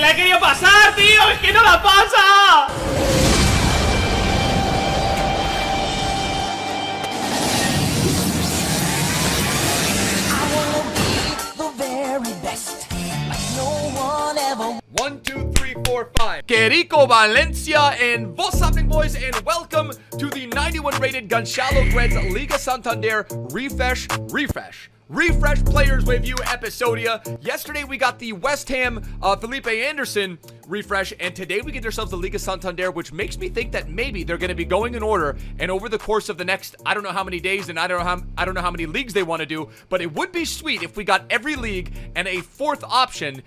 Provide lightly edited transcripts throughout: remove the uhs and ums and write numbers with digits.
La he querido pasar, tío. Es que no la pasa. One, two, three, four, five. Que rico Valencia, and what's happening, boys, and welcome to the 91 rated Gonzalo Guedes Liga Santander refresh players review episodia. Yesterday we got the West Ham Felipe Anderson refresh, and today we get ourselves the Liga Santander, which makes me think that maybe they're going to be going in order, and over the course of the next, I don't know how many days, and I don't know how many leagues they want to do, but it would be sweet if we got every league and a fourth option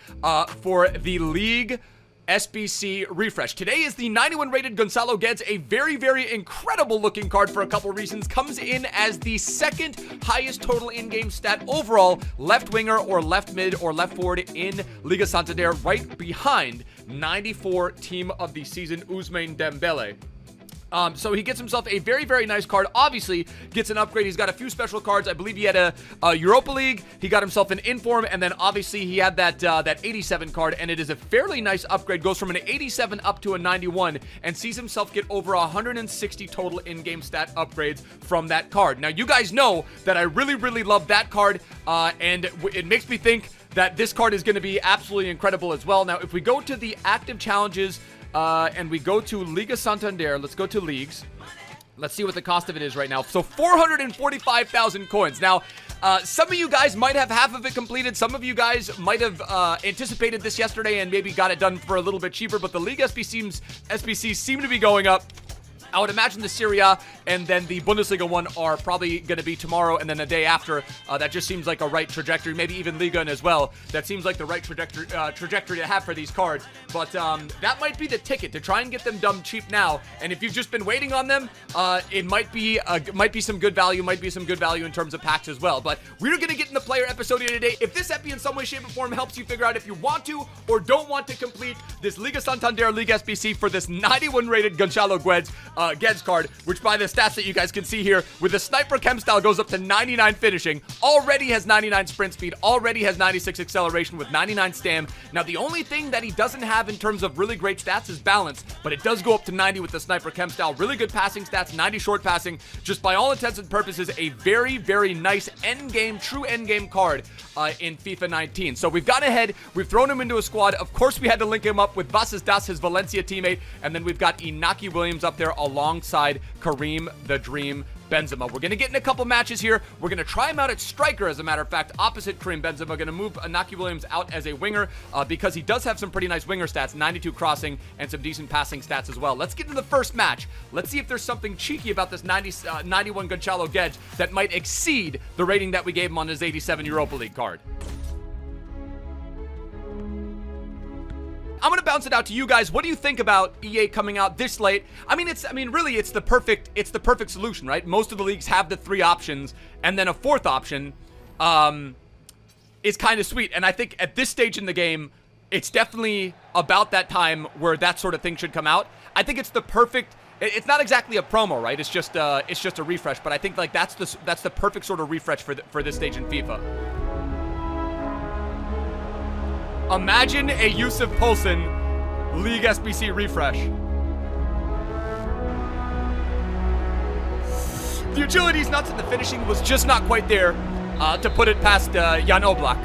for the League SBC refresh. Today is the 91 rated Gonzalo Guedes, a very, very incredible looking card for a couple reasons. Comes in as the second highest total in-game stat overall, left winger or left mid or left forward in Liga Santander, right behind 94 team of the season Ousmane Dembele. So he gets himself a very, very nice card. Obviously, gets an upgrade. He's got a few special cards. I believe he had a Europa League. He got himself an Inform, and then obviously he had that 87 card, and it is a fairly nice upgrade. Goes from an 87 up to a 91, and sees himself get over 160 total in-game stat upgrades from that card. Now, you guys know that I really, really love that card, and it makes me think that this card is going to be absolutely incredible as well. Now, if we go to the active challenges, and we go to Liga Santander. Let's go to leagues. Let's see what the cost of it is right now. So 445,000 coins. Now, some of you guys might have half of it completed. Some of you guys might have anticipated this yesterday and maybe got it done for a little bit cheaper. But the League SBCs seem to be going up. I would imagine the Serie A and then the Bundesliga one are probably going to be tomorrow and then the day after. That just seems like a right trajectory. Maybe even Liga as well. That seems like the right trajectory to have for these cards. But that might be the ticket to try and get them done cheap now. And if you've just been waiting on them, it might be some good value. Might be some good value in terms of packs as well. But we're going to get in the player episode today. If this epi in some way, shape, or form helps you figure out if you want to or don't want to complete this Liga Santander League SBC for this 91 rated Gonzalo Guedes card, which by the stats that you guys can see here, with the sniper chem style goes up to 99 finishing, already has 99 sprint speed, already has 96 acceleration with 99 stam. Now, the only thing that he doesn't have in terms of really great stats is balance, but it does go up to 90 with the sniper chem style. Really good passing stats, 90 short passing. Just by all intents and purposes, a very, very nice endgame, true endgame card in FIFA 19. So we've gone ahead, we've thrown him into a squad. Of course, we had to link him up with Vasas Das, his Valencia teammate, and then we've got Inaki Williams up there alongside Karim the Dream Benzema. We're going to get in a couple matches here. We're going to try him out at striker, as a matter of fact, opposite Karim Benzema. We're going to move Inaki Williams out as a winger because he does have some pretty nice winger stats, 92 crossing and some decent passing stats as well. Let's get into the first match. Let's see if there's something cheeky about this 91 Gonzalo Guedes that might exceed the rating that we gave him on his 87 Europa League card. I'm going to bounce it out to you guys. What do you think about EA coming out this late? Really, it's the perfect solution, right? Most of the leagues have the three options, and then a fourth option is kind of sweet. And I think at this stage in the game, it's definitely about that time where that sort of thing should come out. I think it's the perfect. It's not exactly a promo, right? It's just a refresh. But I think like that's the perfect sort of refresh for this stage in FIFA. Imagine a Yusuf Poulsen League SBC refresh. The agility's nuts and the finishing was just not quite there to put it past Jan Oblak.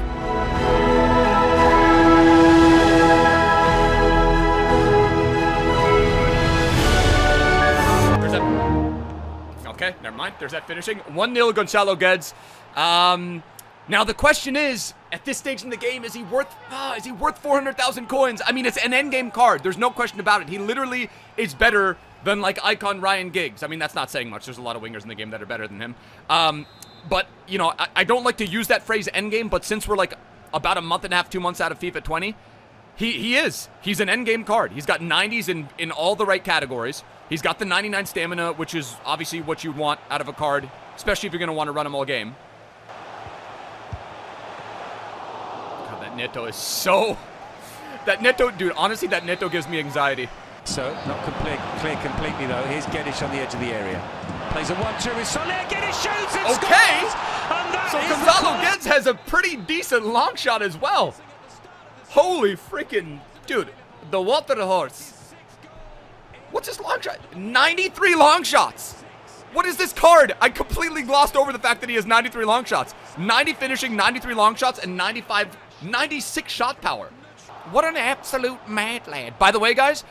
There's that. Okay, never mind. There's that finishing. 1-0 Gonzalo Guedes. Now the question is, at this stage in the game, is he worth 400,000 coins? I mean, it's an endgame card. There's no question about it. He literally is better than like icon Ryan Giggs. I mean, that's not saying much. There's a lot of wingers in the game that are better than him. But you know, I don't like to use that phrase endgame, but since we're like about a month and a half, 2 months out of FIFA 20, he's an endgame card. He's got 90s in all the right categories. He's got the 99 stamina, which is obviously what you want out of a card, especially if you're going to want to run him all game. Neto is so... That Neto, dude, honestly, that Neto gives me anxiety. So, not clear completely, though. Here's Guedes on the edge of the area. Plays a 1-2 with Soler. Guedes shoots and okay. Scores! And So Gonzalo Guedes has a pretty decent long shot as well. Holy freaking... Dude, the water horse. What's his long shot? 93 long shots. What is this card? I completely glossed over the fact that he has 93 long shots. 90 finishing, 93 long shots, and 96 shot power. What an absolute mad lad. By the way, guys,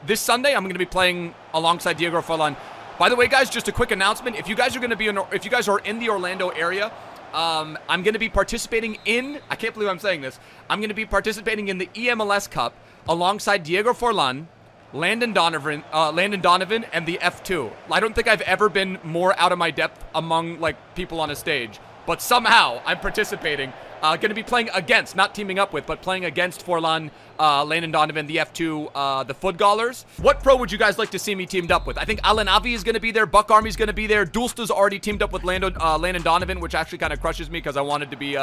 this Sunday I'm going to be playing alongside Diego Forlan. By the way, guys, just a quick announcement. If you guys are going to be if you guys are in the Orlando area, I'm going to be participating in, I can't believe I'm saying this, I'm going to be participating in the eMLS Cup alongside Diego Forlan, Landon Donovan, and the F2. I don't think I've ever been more out of my depth among, like, people on a stage. But somehow, I'm participating. Going to be playing against, not teaming up with, but playing against Forlan, Landon Donovan, the F2, the Footgallers. What pro would you guys like to see me teamed up with? I think Alan Avi is going to be there. Buck Army's going to be there. Dulsta's already teamed up with Landon Donovan, which actually kind of crushes me because I wanted to be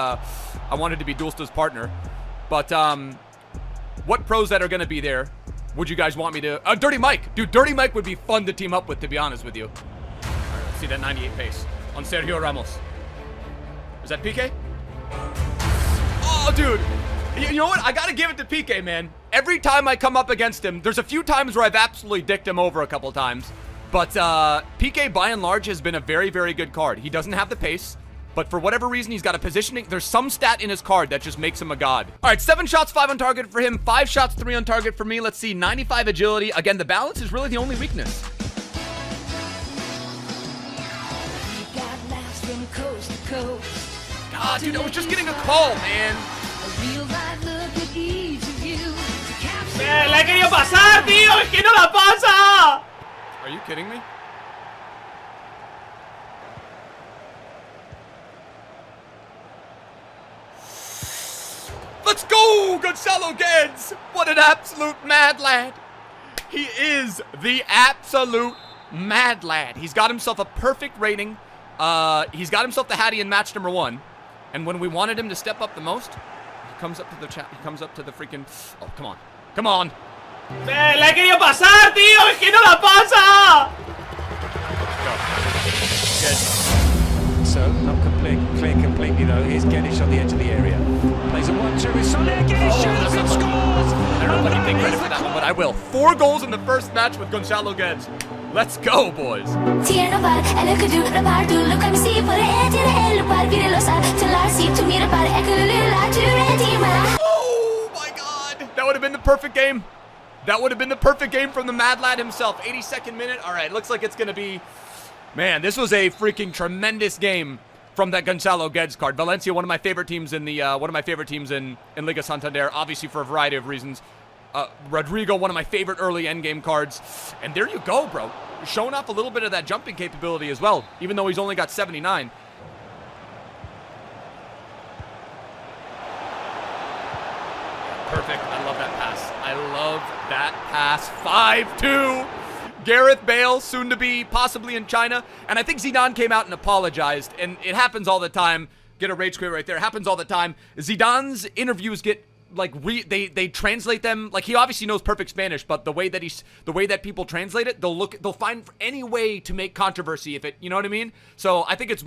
Dulsta's partner. But what pros that are going to be there would you guys want me to... Dirty Mike. Dude, Dirty Mike would be fun to team up with, to be honest with you. All right, let's see that 98 pace on Sergio Ramos. Is that PK? Oh, dude. You know what? I got to give it to PK, man. Every time I come up against him, there's a few times where I've absolutely dicked him over a couple times. But PK, by and large, has been a very, very good card. He doesn't have the pace. But for whatever reason, he's got a positioning. There's some stat in his card that just makes him a god. All right, 7 shots, 5 on target for him. 5 shots, 3 on target for me. Let's see, 95 agility. Again, the balance is really the only weakness. God, dude, I was just getting a call, man. ¡La he querido pasar, tío! ¡Es que no la pasa! Are you kidding me? Let's go, Gonzalo Guedes! What an absolute mad lad. He is the absolute mad lad. He's got himself a perfect rating. He's got himself the Hattie in match number 1. And when we wanted him to step up the most, he comes up to the chat. He comes up to the freaking... Oh, come on. Come on. ¡La he querido pasar, tío! ¡Es que no la pasa! Go. Good. So, not clear completely, though. Here's Guedes on the edge of the area. Plays a 1-2 with Soler. Guedes shoots and scores! I don't know if I can take credit for that one, but I will. 4 goals in the first match with Gonzalo Guedes. Let's go, boys. Oh my god. That would have been the perfect game. That would have been the perfect game from the mad lad himself. 82nd minute. All right, looks like it's going to be... Man, this was a freaking tremendous game from that Gonzalo Guedes card. Valencia, one of my favorite teams in the in Liga Santander, obviously for a variety of reasons. Rodrigo, one of my favorite early endgame cards. And there you go, bro. Showing off a little bit of that jumping capability as well, even though he's only got 79. Perfect. I love that pass. I love that pass. 5-2. Gareth Bale, soon to be possibly in China. And I think Zidane came out and apologized. And it happens all the time. Get a rage quit right there. It happens all the time. Zidane's interviews get... Like they translate them, like he obviously knows perfect Spanish, but the way that people translate it, they'll find any way to make controversy if it, you know what I mean? So I think it's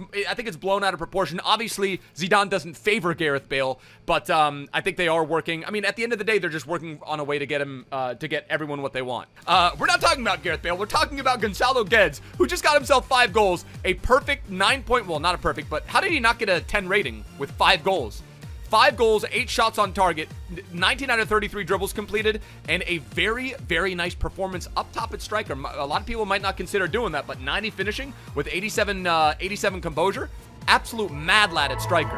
blown out of proportion. Obviously Zidane doesn't favor Gareth Bale, but I think they are working. I mean, at the end of the day, they're just working on a way to get him to get everyone what they want. We're not talking about Gareth Bale. We're talking about Gonzalo Guedes, who just got himself 5 goals, a perfect 9 point. Well, not a perfect, but how did he not get a 10 rating with 5 goals? 5 goals, 8 shots on target, 19 out of 33 dribbles completed, and a very, very nice performance up top at striker. A lot of people might not consider doing that, but 90 finishing with 87 composure. Absolute mad lad at striker.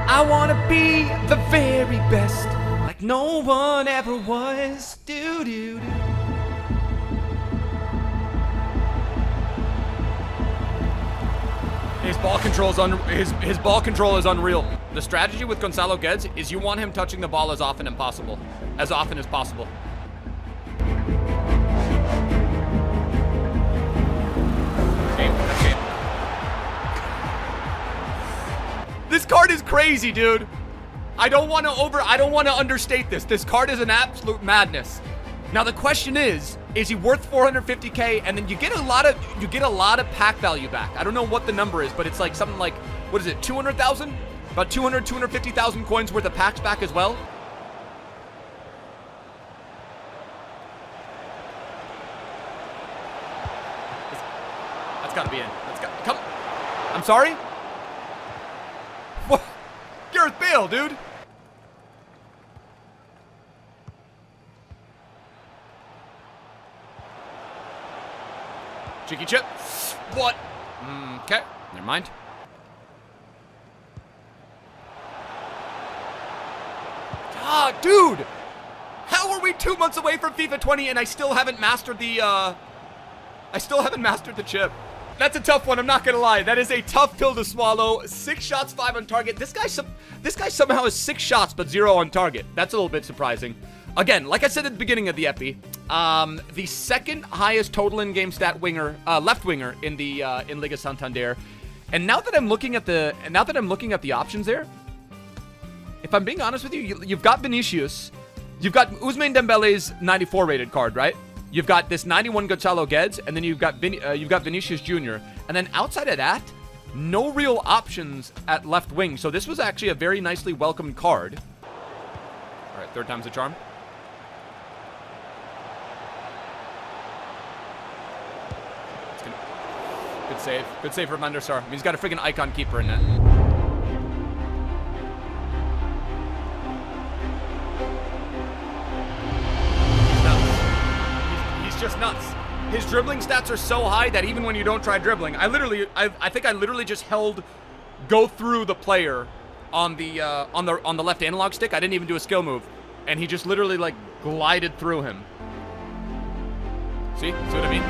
I want to be the very best, like no one ever was. Do-do-do. His ball control is unreal. The strategy with Gonzalo Guedes is you want him touching the ball as often as possible. Okay. This card is crazy, dude. I don't want to understate this. This card is an absolute madness. Now the question is he worth 450k? And then you get a lot of pack value back. I don't know what the number is, but it's like something like what is it, 200,000? About 250,000 coins worth of packs back as well. That's gotta be in. Come. I'm sorry? What? Gareth Bale, dude. Cheeky chip. What? Okay. Never mind. Ah, dude. How are we 2 months away from FIFA 20 and I still haven't mastered the, chip? That's a tough one, I'm not gonna lie. That is a tough pill to swallow. 6 shots, 5 on target. This guy somehow has 6 shots, but 0 on target. That's a little bit surprising. Again, like I said at the beginning of the epi, the second highest total in-game stat winger, left winger in the in Liga Santander. And now that I'm looking at the options there, if I'm being honest with you, you've got Vinicius, you've got Ousmane Dembele's 94 rated card, right? You've got this 91 Gonzalo Guedes, and then you've got Vinicius Jr. And then outside of that, no real options at left wing. So this was actually a very nicely welcomed card. All right, 3rd time's the charm. Good save. Good save from Van der Sar. I mean, he's got a freaking icon keeper in that. He's just nuts. His dribbling stats are so high that even when you don't try dribbling, I think I literally just held go through the player on the left analog stick. I didn't even do a skill move, and he just literally like glided through him. See what I mean?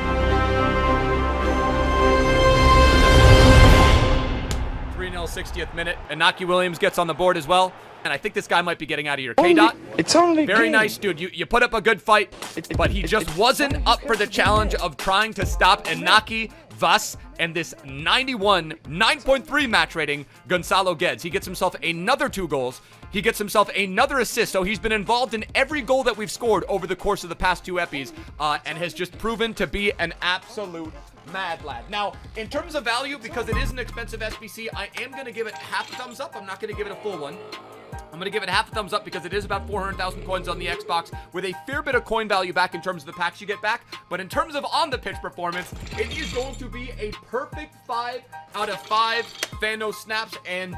3-0, 60th minute. Inaki Williams gets on the board as well. And I think this guy might be getting out of your K-Dot. It's only very nice, dude. You put up a good fight, but he just wasn't up for the challenge of trying to stop Inaki, Vas, and this 91, 9.3 match rating Gonzalo Guedes. He gets himself another 2 goals. He gets himself another assist. So he's been involved in every goal that we've scored over the course of the past 2 epis, and has just proven to be an absolute mad lad. Now, in terms of value, because it is an expensive SBC, I am going to give it half a thumbs up. I'm not going to give it a full one. I'm going to give it half a thumbs up because it is about 400,000 coins on the Xbox with a fair bit of coin value back in terms of the packs you get back. But in terms of on-the-pitch performance, it is going to be a perfect 5 out of 5 Thanos snaps. And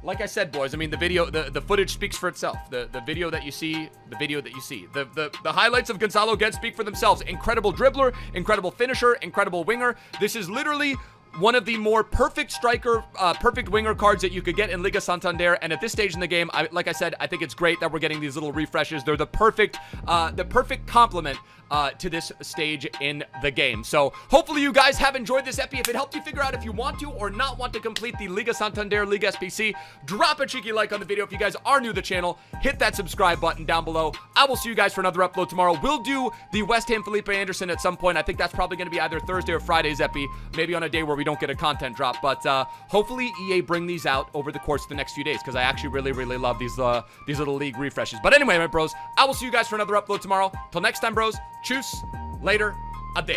like I said, boys, I mean, the footage speaks for itself. The video that you see, the highlights of Gonzalo Guedes speak for themselves. Incredible dribbler, incredible finisher, incredible winger. This is literally one of the more perfect striker, perfect winger cards that you could get in Liga Santander. And at this stage in the game, like I said, I think it's great that we're getting these little refreshes. They're the perfect complement to this stage in the game. So hopefully you guys have enjoyed this epi. If it helped you figure out if you want to or not want to complete the Liga Santander Liga SPC, drop a cheeky like on the video. If you guys are new to the channel, hit that subscribe button down below. I will see you guys for another upload tomorrow. We'll do the West Ham Felipe Anderson at some point. I think that's probably going to be either Thursday or Friday's epi, maybe on a day where we don't get a content drop. But hopefully EA bring these out over the course of the next few days, because I actually really love these little league refreshes. But anyway, my bros, I will see you guys for another upload tomorrow. Till next time, bros. Tschüss. Later. Ade.